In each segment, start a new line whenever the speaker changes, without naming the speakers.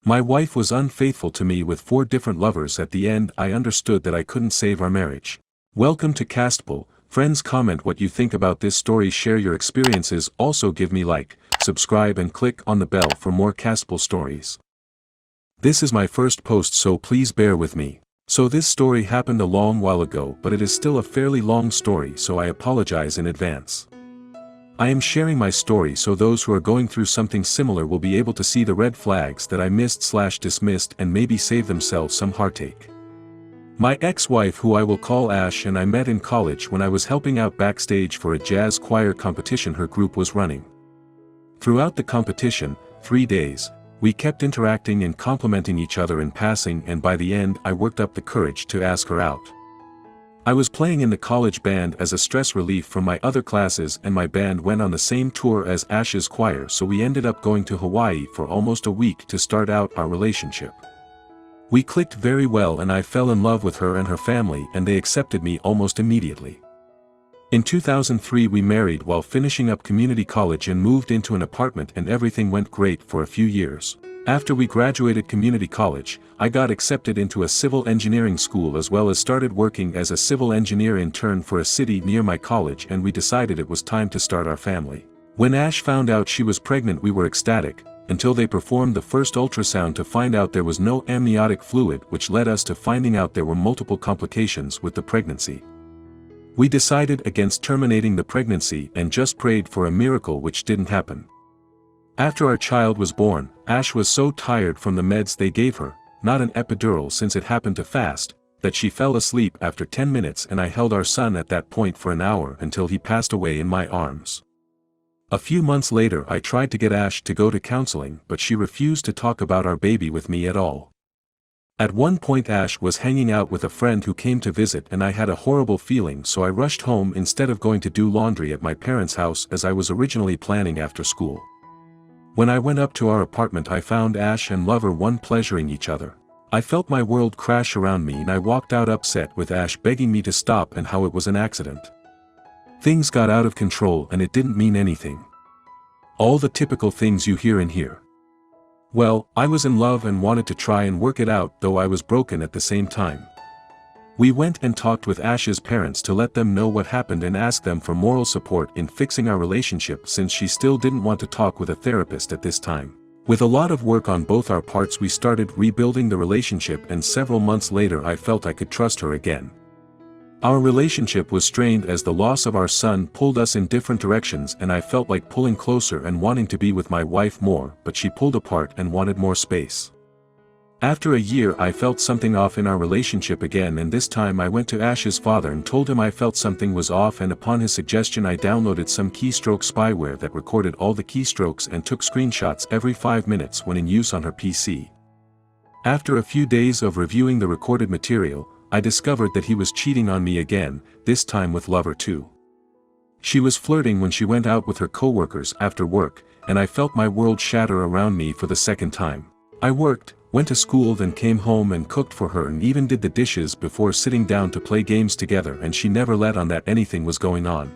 My wife was unfaithful to me with 4 different lovers. At the end I understood that I couldn't save our marriage. Welcome to Castable. Friends, comment what you think about this story, share your experiences, also give me like, subscribe and click on the bell for more Castable stories. This is my first post, so please bear with me. So this story happened a long while ago, but it is still a fairly long story, so I apologize in advance. I am sharing my story so those who are going through something similar will be able to see the red flags that I missed/dismissed and maybe save themselves some heartache. My ex-wife, who I will call Ash, and I met in college when I was helping out backstage for a jazz choir competition her group was running. Throughout the competition, 3 days, we kept interacting and complimenting each other in passing, and by the end I worked up the courage to ask her out. I was playing in the college band as a stress relief from my other classes, and my band went on the same tour as Ash's choir, so we ended up going to Hawaii for almost a week to start out our relationship. We clicked very well and I fell in love with her and her family, and they accepted me almost immediately. In 2003 we married while finishing up community college and moved into an apartment, and everything went great for a few years. After we graduated community college, I got accepted into a civil engineering school as well as started working as a civil engineer intern for a city near my college, and we decided it was time to start our family. When Ash found out she was pregnant, we were ecstatic, until they performed the first ultrasound to find out there was no amniotic fluid, which led us to finding out there were multiple complications with the pregnancy. We decided against terminating the pregnancy and just prayed for a miracle, which didn't happen. After our child was born, Ash was so tired from the meds they gave her, not an epidural since it happened too fast, that she fell asleep after 10 minutes, and I held our son at that point for an hour until he passed away in my arms. A few months later I tried to get Ash to go to counseling, but she refused to talk about our baby with me at all. At one point Ash was hanging out with a friend who came to visit, and I had a horrible feeling, so I rushed home instead of going to do laundry at my parents' house as I was originally planning after school. When I went up to our apartment I found Ash and lover one pleasuring each other. I felt my world crash around me and I walked out upset, with Ash begging me to stop and how it was an accident. Things got out of control and it didn't mean anything. All the typical things you hear in here. Well, I was in love and wanted to try and work it out, though I was broken at the same time. We went and talked with Ash's parents to let them know what happened and ask them for moral support in fixing our relationship, since she still didn't want to talk with a therapist at this time. With a lot of work on both our parts we started rebuilding the relationship, and several months later I felt I could trust her again. Our relationship was strained as the loss of our son pulled us in different directions, and I felt like pulling closer and wanting to be with my wife more, but she pulled apart and wanted more space. After a year I felt something off in our relationship again, and this time I went to Ash's father and told him I felt something was off, and upon his suggestion I downloaded some keystroke spyware that recorded all the keystrokes and took screenshots every 5 minutes when in use on her PC. After a few days of reviewing the recorded material, I discovered that he was cheating on me again, this time with lover too. She was flirting when she went out with her coworkers after work, and I felt my world shatter around me for the second time. I worked, went to school, then came home and cooked for her and even did the dishes before sitting down to play games together, and she never let on that anything was going on.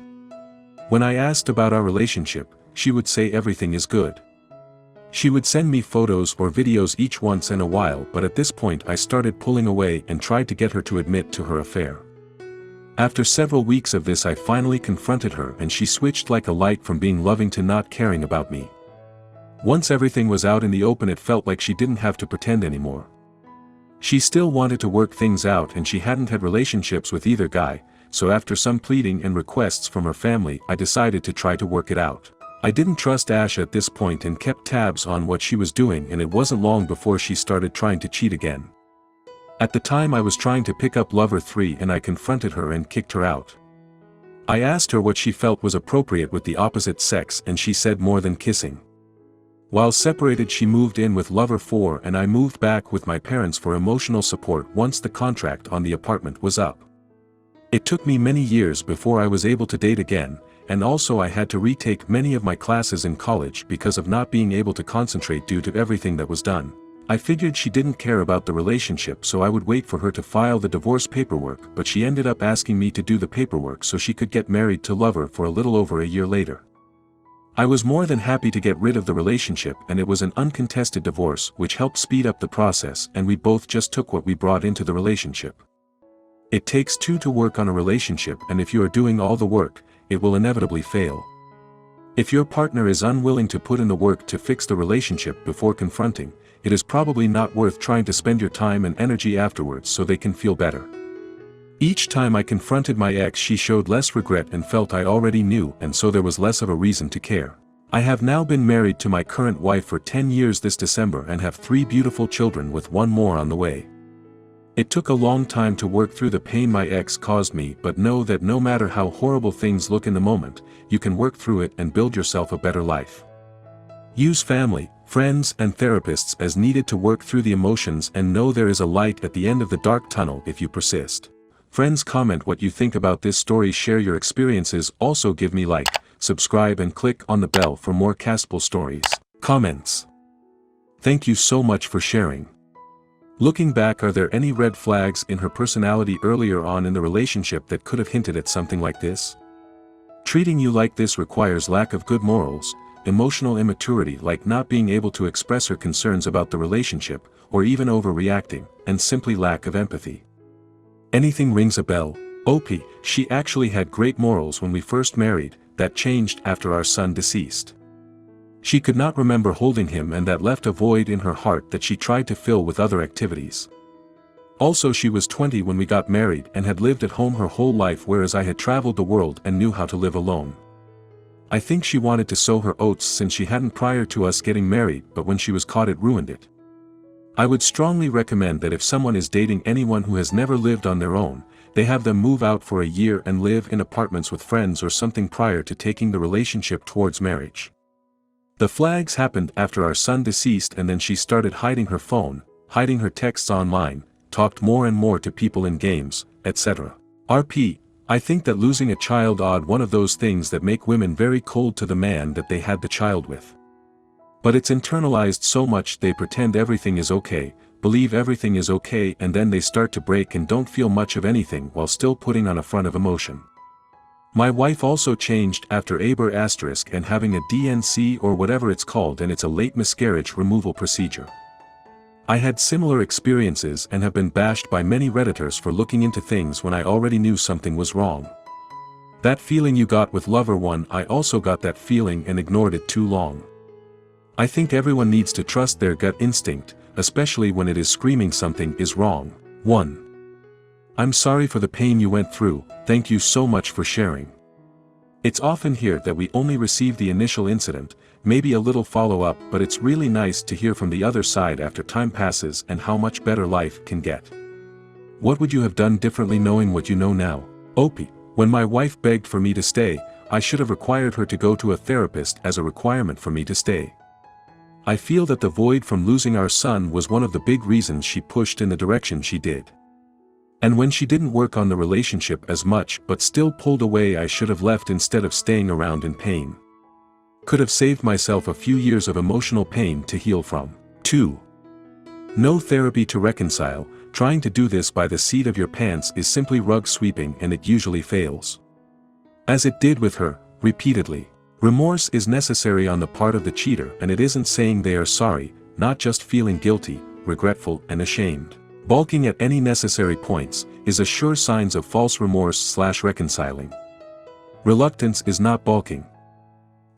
When I asked about our relationship, she would say everything is good. She would send me photos or videos each once in a while, but at this point I started pulling away and tried to get her to admit to her affair. After several weeks of this I finally confronted her, and she switched like a light from being loving to not caring about me. Once everything was out in the open it felt like she didn't have to pretend anymore. She still wanted to work things out, and she hadn't had relationships with either guy, so after some pleading and requests from her family I decided to try to work it out. I didn't trust Ash at this point and kept tabs on what she was doing, and it wasn't long before she started trying to cheat again. At the time I was trying to pick up lover 3 and I confronted her and kicked her out. I asked her what she felt was appropriate with the opposite sex, and she said more than kissing. While separated she moved in with lover 4 and I moved back with my parents for emotional support once the contract on the apartment was up. It took me many years before I was able to date again, and also I had to retake many of my classes in college because of not being able to concentrate due to everything that was done. I figured she didn't care about the relationship, so I would wait for her to file the divorce paperwork, but she ended up asking me to do the paperwork so she could get married to lover for a little over a year later. I was more than happy to get rid of the relationship, and it was an uncontested divorce which helped speed up the process, and we both just took what we brought into the relationship. It takes two to work on a relationship, and if you are doing all the work, it will inevitably fail. If your partner is unwilling to put in the work to fix the relationship before confronting, it is probably not worth trying to spend your time and energy afterwards so they can feel better. Each time I confronted my ex, she showed less regret and felt I already knew, and so there was less of a reason to care. I have now been married to my current wife for 10 years this December and have 3 beautiful children with 1 more on the way. It took a long time to work through the pain my ex caused me, but know that no matter how horrible things look in the moment, you can work through it and build yourself a better life. Use family, friends, and therapists as needed to work through the emotions, and know there is a light at the end of the dark tunnel if you persist. Friends, comment what you think about this story, share your experiences, also give me like, subscribe and click on the bell for more castable stories. Comments. Thank you so much for sharing. Looking back, are there any red flags in her personality earlier on in the relationship that could have hinted at something like this? Treating you like this requires lack of good morals, emotional immaturity like not being able to express her concerns about the relationship, or even overreacting, and simply lack of empathy. Anything rings a bell? OP, she actually had great morals when we first married, that changed after our son deceased. She could not remember holding him, and that left a void in her heart that she tried to fill with other activities. Also, she was 20 when we got married and had lived at home her whole life, whereas I had traveled the world and knew how to live alone. I think she wanted to sow her oats since she hadn't prior to us getting married, but when she was caught it ruined it. I would strongly recommend that if someone is dating anyone who has never lived on their own, they have them move out for a year and live in apartments with friends or something prior to taking the relationship towards marriage. The flags happened after our son deceased, and then she started hiding her phone, hiding her texts online, talked more and more to people in games, etc. RP, I think that losing a child odd one of those things that make women very cold to the man that they had the child with. But it's internalized so much they pretend everything is okay, believe everything is okay, and then they start to break and don't feel much of anything while still putting on a front of emotion. My wife also changed after Aber** and having a DNC or whatever it's called, and it's a late miscarriage removal procedure. I had similar experiences and have been bashed by many Redditors for looking into things when I already knew something was wrong. That feeling you got with lover one, I also got that feeling and ignored it too long. I think everyone needs to trust their gut instinct, especially when it is screaming something is wrong. 1. I'm sorry for the pain you went through, thank you so much for sharing. It's often here that we only receive the initial incident, maybe a little follow-up, but it's really nice to hear from the other side after time passes and how much better life can get. What would you have done differently knowing what you know now? OP, when my wife begged for me to stay, I should have required her to go to a therapist as a requirement for me to stay. I feel that the void from losing our son was one of the big reasons she pushed in the direction she did. And when she didn't work on the relationship as much but still pulled away, I should have left instead of staying around in pain. Could have saved myself a few years of emotional pain to heal from. 2. No therapy to reconcile. Trying to do this by the seat of your pants is simply rug sweeping, and it usually fails. As it did with her, repeatedly. Remorse is necessary on the part of the cheater, and it isn't saying they are sorry, not just feeling guilty, regretful, and ashamed. Balking at any necessary points is a sure sign of false remorse/reconciling. Reluctance is not balking.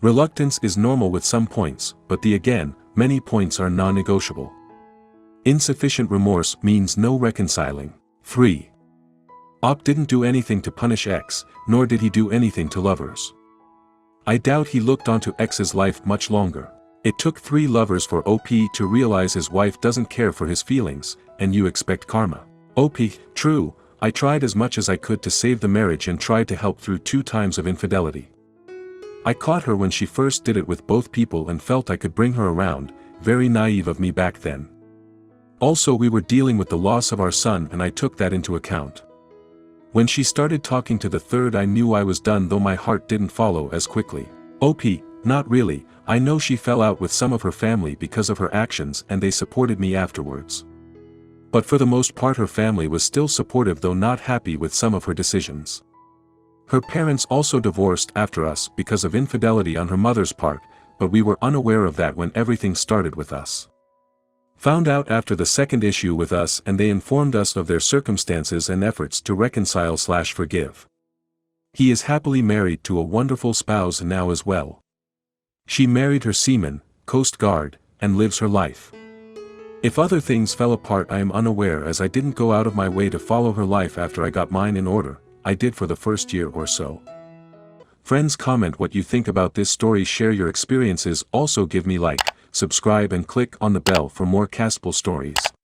Reluctance is normal with some points, but many points are non-negotiable. Insufficient remorse means no reconciling. 3. Op didn't do anything to punish X, nor did he do anything to lovers. I doubt he looked onto X's life much longer. It took 3 lovers for OP to realize his wife doesn't care for his feelings, and you expect karma. OP, true, I tried as much as I could to save the marriage and tried to help through 2 times of infidelity. I caught her when she first did it with both people and felt I could bring her around, very naive of me back then. Also, we were dealing with the loss of our son and I took that into account. When she started talking to the 3rd, I knew I was done, though my heart didn't follow as quickly. OP, not really, I know she fell out with some of her family because of her actions and they supported me afterwards. But for the most part her family was still supportive, though not happy with some of her decisions. Her parents also divorced after us because of infidelity on her mother's part, but we were unaware of that when everything started with us. Found out after the second issue with us, and they informed us of their circumstances and efforts to reconcile/forgive. He is happily married to a wonderful spouse now as well. She married her seaman, Coast Guard, and lives her life. If other things fell apart, I am unaware, as I didn't go out of my way to follow her life after I got mine in order. I did for the first year or so. Friends, comment what you think about this story, share your experiences, also give me like, subscribe and click on the bell for more Castable stories.